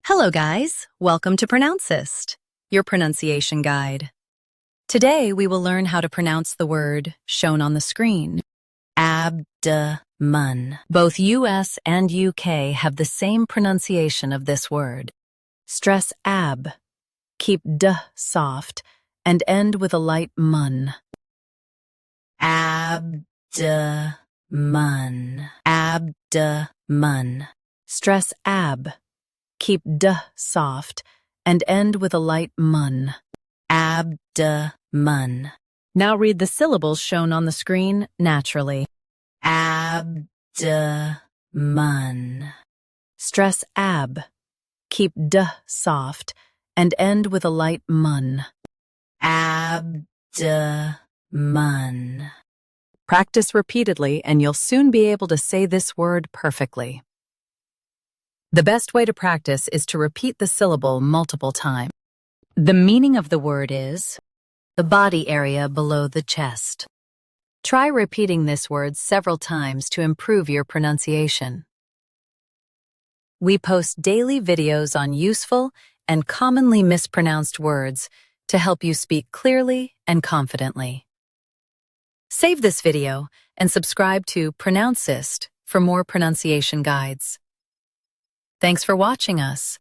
Hello guys, welcome to Pronouncist, your pronunciation guide. Today we will learn how to pronounce the word shown on the screen, abdomen. Both US and UK have the same pronunciation of this word. Stress ab, keep d soft, and end with a light mun. Abdomen, abdomen. Stress ab. Keep d soft, and end with a light mun. Abdomen. Now read the syllables shown on the screen naturally. Abdomen. Stress ab. Keep d soft, and end with a light mun. Abdomen. Practice repeatedly, and you'll soon be able to say this word perfectly. The best way to practice is to repeat the syllable multiple times. The meaning of the word is the body area below the chest. Try repeating this word several times to improve your pronunciation. We post daily videos on useful and commonly mispronounced words to help you speak clearly and confidently. Save this video and subscribe to Pronouncist for more pronunciation guides. Thanks for watching us.